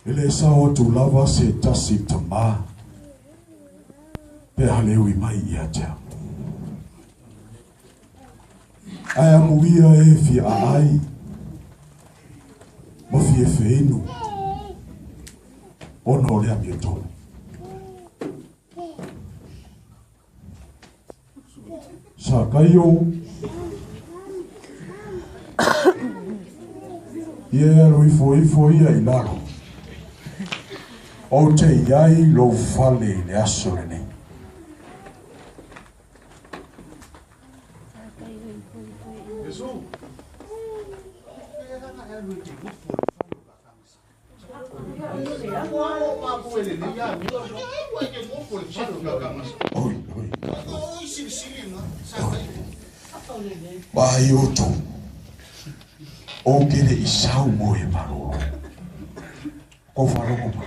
Ele sao tu lava se tasi tama. Pe halewi mai ia tea. Ai amuia e fia ai. Ma fie feinu. Ono le amieto. Sa kaio. Ia rui foi ia ilaro. O te iai lo fale le aso le nei. Vai oto. O kere isau mo e maroro. Ko faroma.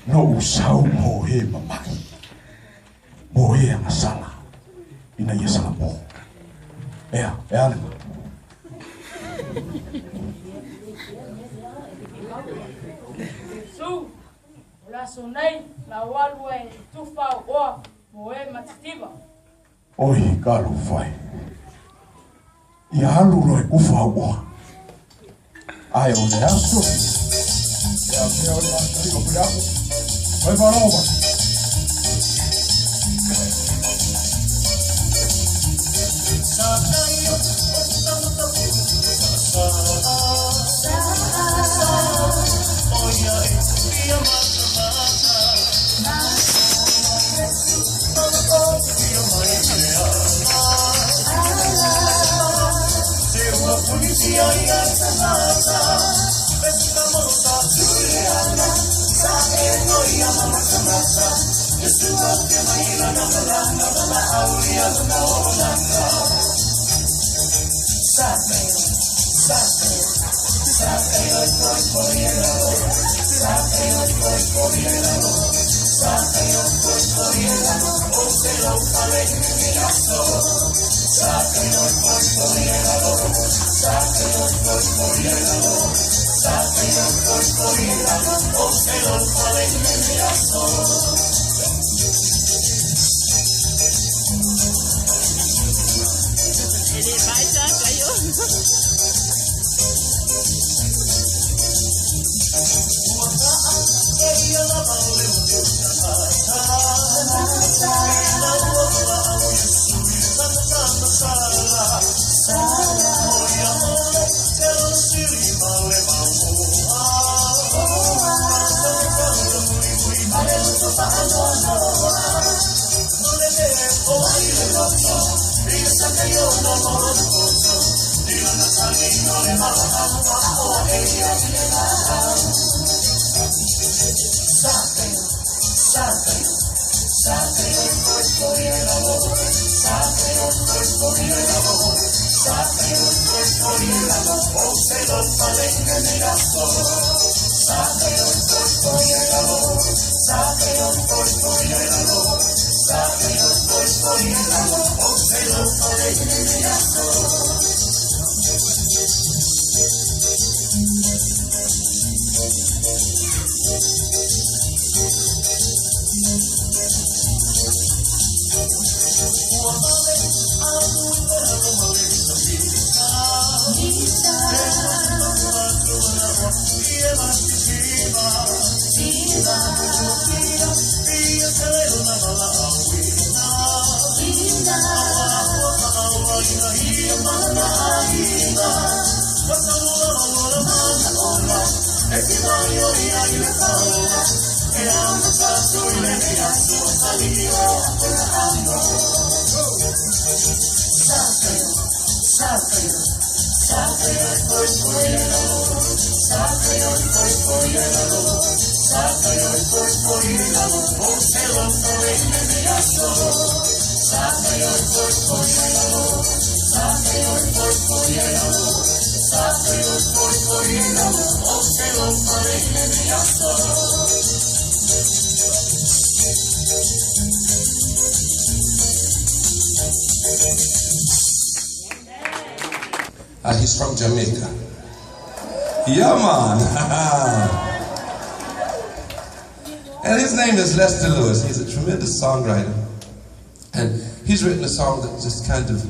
No usau mo e mamai. Mo e angasala. Ina ia sala mo. Ea ale. Su, la sonei, la walwe, tufa o mo e matitiva. Oi, kalo fai. Ia halu roi ufa ua. Ai o le aso. Ia mea o le masariko priako. Vai varoma. He's from Jamaica. Yeah, man. his name is Lester Lewis. He's a tremendous songwriter. And he's written a song that just kind of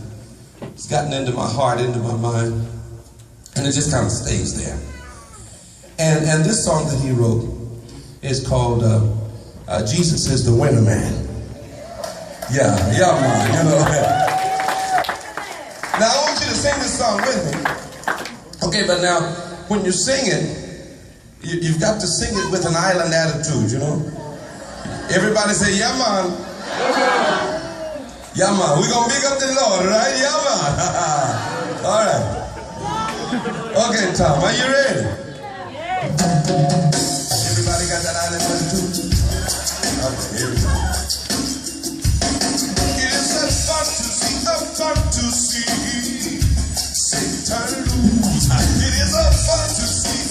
has gotten into my heart, into my mind. And it just kind of stays there. And this song that he wrote is called Jesus is the Winner Man. Yeah, man, you know. Now I want you to sing this song with me. Okay, but now when you sing it, you've got to sing it with an island attitude, you know. Everybody say, yeah, man. Yeah, man. We're going to big up the Lord, right? Yeah, man. All right. Okay, Tom, are you ready? Everybody got that island attitude? Okay, here we go. It is such fun to see Satan lose. It is a fun to see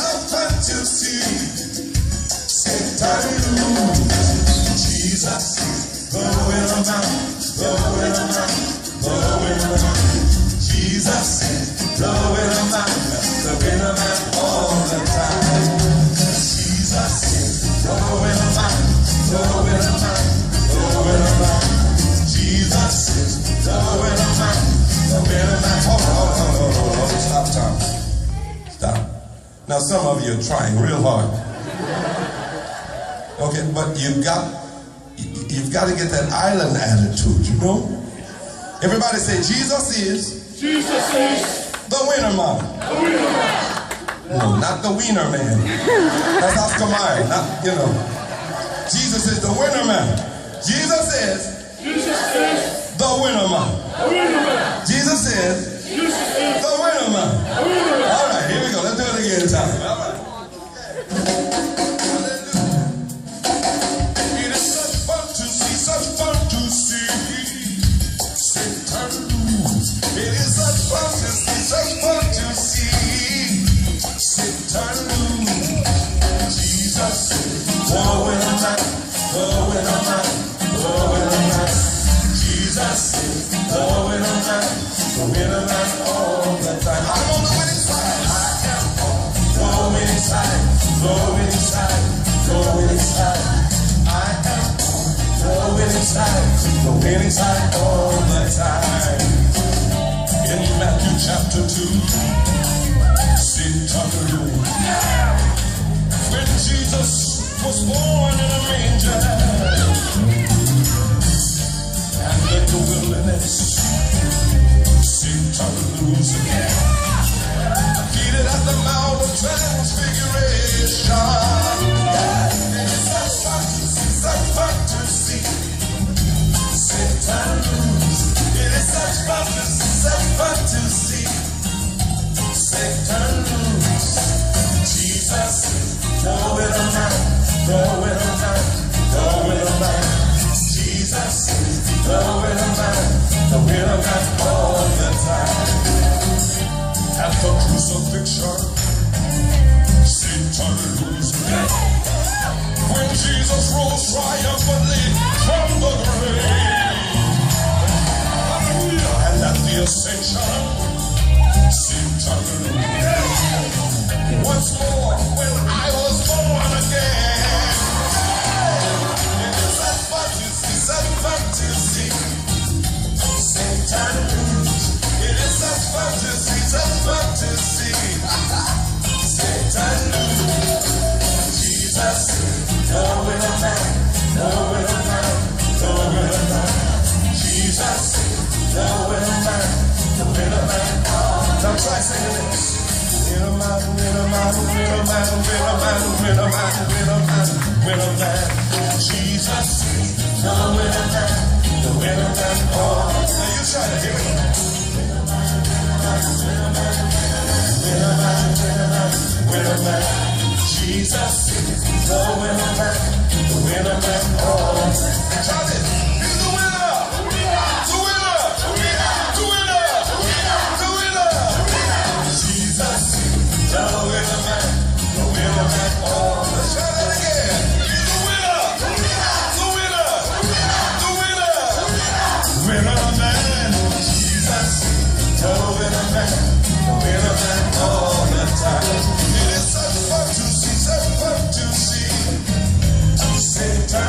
Satan lose. Jesus, the winner man, the winner man, the winner man. Jesus, the winner man, the winner man all the time. Jesus, the winner man, the winner man, the winner man. Jesus is the winner man, the winner man. Hold on, stop, Tom. Stop. Now some of you are trying real hard. Okay, but you've got to get that island attitude, you know? Everybody say, Jesus is the winner man. No, not the wiener man. That's Oscar Mayer, not, you know. Jesus is the winner man. Jesus is the winner man. Jesus is the winner man. All right, here we go. Let's do it again, time. All right. It is such fun to see Satan lose. It is such fun to see Satan lose. Jesus is the winner man, the winner man, the winner man. Jesus is the winner man, the winner man all the time. I'm on the winning side. I am on the winning side, the winning side, the winning side. I am on the winning side, the winning side all the time. In Matthew chapter 2, Satan ruled. When Jesus was born in a manger, and in the wilderness, Satan rose again. Seated at the Mount of Transfiguration. It is such fun to see Satan lose. It is such fun to see Satan lose. Jesus is the winner man, the winner man, the winner man. Jesus is the winner man, the winner man all the time. At the crucifixion, Satan lose again. When Jesus rose triumphantly from the grave, and at the ascension, Satan lose. Once more, when I was born again, it is such fun to see Satan lose. It is such fun to see Satan lose. Jesus, the winner man, the winner man, the winner man. Jesus, the winner man, the winner man. Now try singing this. Winner man, winner man, winner man, winner man, winner man, winner man, winner man. Jesus, the winner man, the winner man. Oh, now you try to hear it. Winner man, Jesus is the winner man, the winner man. Oh, shout it! He's the winner, the winner, the winner, the winner, the winner. Jesus is the winner man, the winner man. Oh, let's try that again. He's the winner, the winner, the winner, winner man. Jesus is the winner man, the winner man all the time. It is such fun to see Satan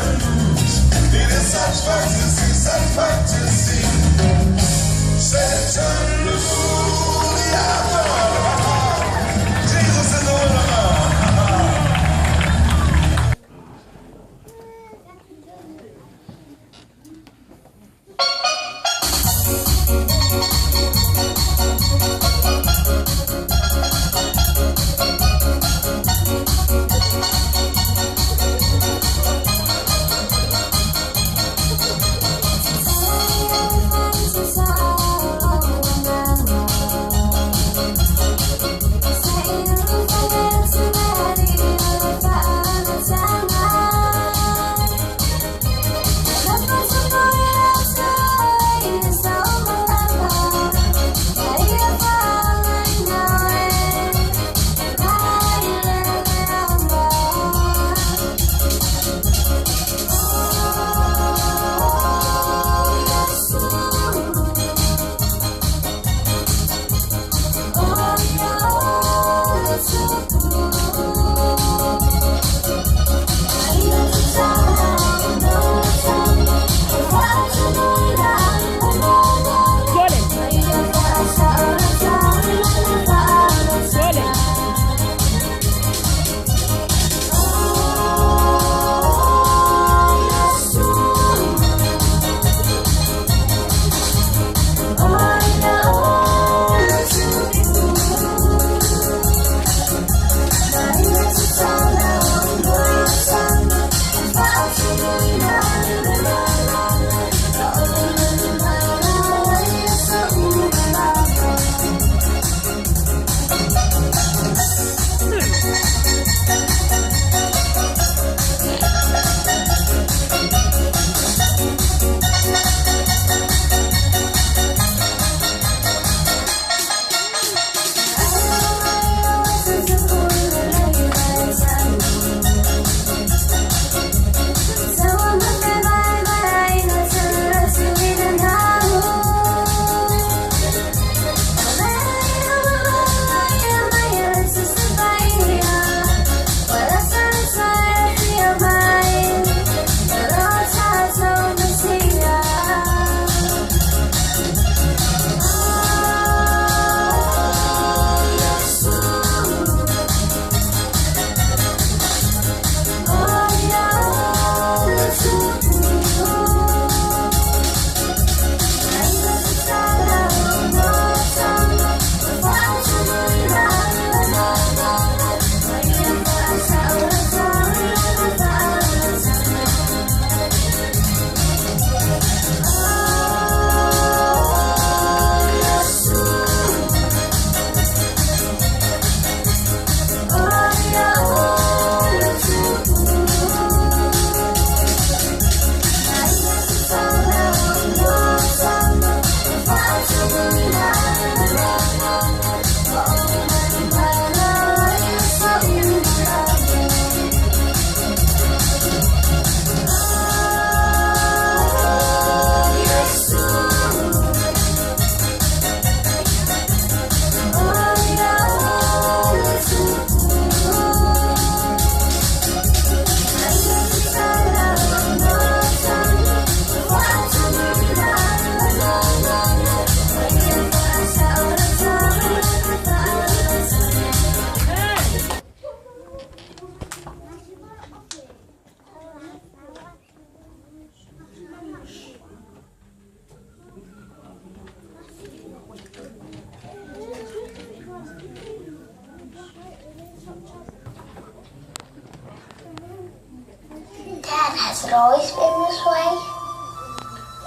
it always been this way?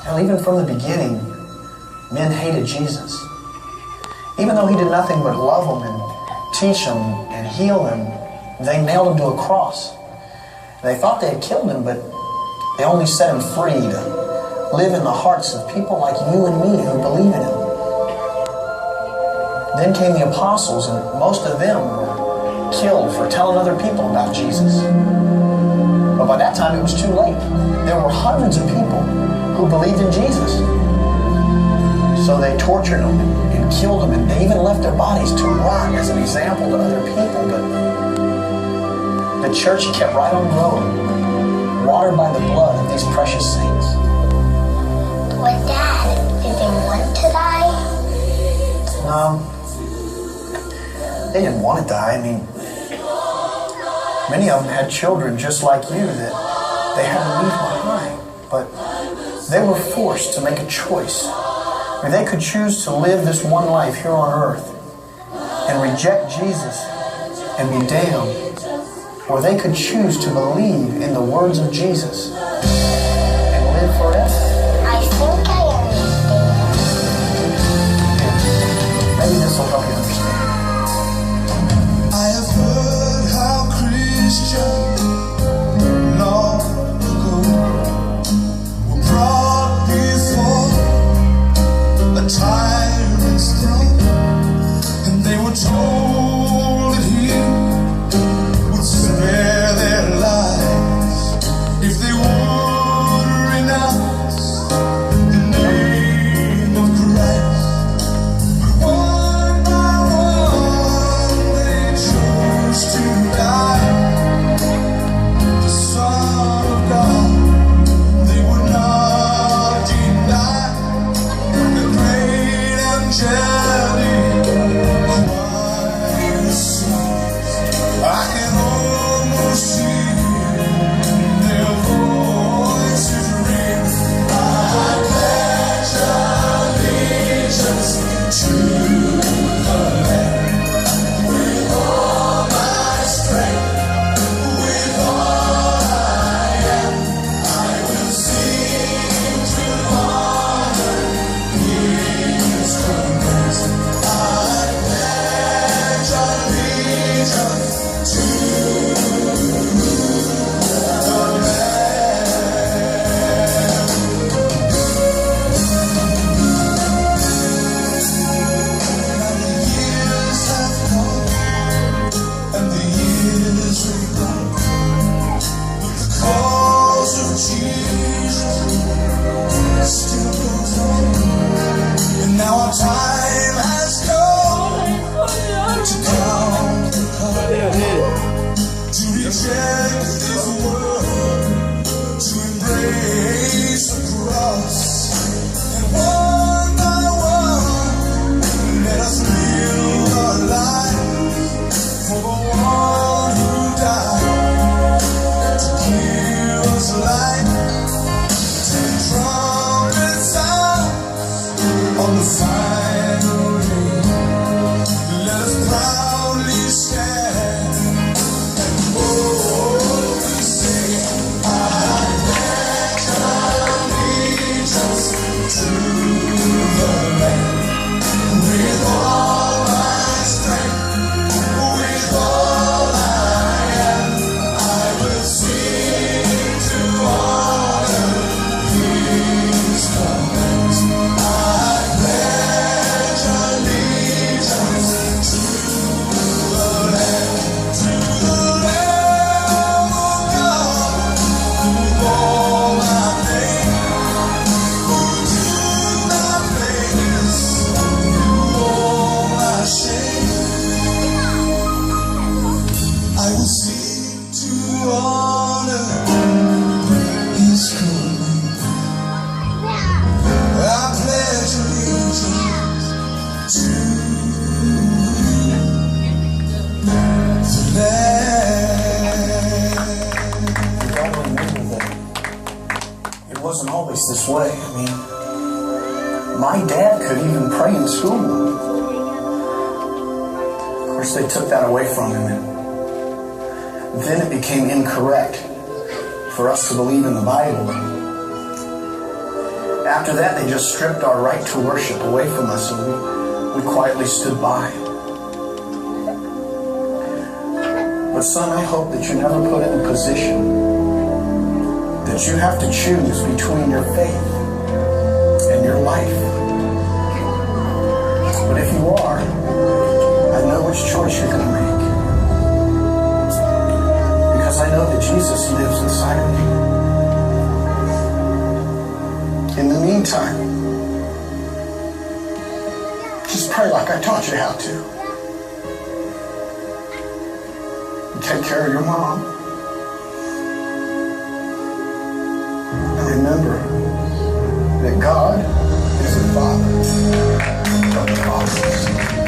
Well, even from the beginning, men hated Jesus. Even though he did nothing but love them and teach them and heal them, they nailed him to a cross. They thought they had killed him, but they only set him free to live in the hearts of people like you and me who believe in him. Then came the apostles, and most of them were killed for telling other people about Jesus. But by that time, it was too late. There were hundreds of people who believed in Jesus. So they tortured them and killed them, and they even left their bodies to rot as an example to other people. But the church kept right on growing, watered by the blood of these precious saints. But Dad, did they want to die? No, they didn't want to die. I mean, many of them had children just like you that they had to leave behind. But they were forced to make a choice. I mean, they could choose to live this one life here on earth and reject Jesus and be damned. Or they could choose to believe in the words of Jesus and live forever. I think I understand. Maybe this will help you understand. I have heard how Christians long ago were brought before a tyrant's throne, and they were told that he would spare their lives if they would renounce the name of Christ. But one by one they chose to die. The Son of God they would not deny. The great angelic choir sings. I can almost see their voices ring. I pledge allegiance to the land with all my strength, with all I am. I will sing to honor His commands. I pledge allegiance to the years have come and the years have gone, but the cause of Jesus still goes on. And now our time has come to count the cost, to reject this world, to embrace the cross. And one by one, let us live our life for the one who died to give us life. Till the trumpet sounds on the final day, let us proudly stand and boldly say, I pledge allegiance to the land with all my strength, with all I am. I will sing to honor His commands. I pledge allegiance to the land, to the Lamb of God, who bore my pain, who took my place, who bore my shame. I will sing to honor His commands. I pledge allegiance to the land. You don't remember that it wasn't always this way. I mean, my dad could even pray in school. Of course, they took that away from him, and then it became incorrect for us to believe in the Bible. After that, they just stripped our right to worship away from us, and we quietly stood by. But son, I hope that you're never put in a position that you have to choose between your faith and your life. But if you are, I know which choice you're going to make. Because I know that Jesus lives inside of you. In the meantime, just pray like I taught you how to. Take care of your mom. And remember that God is the Father of the fatherless.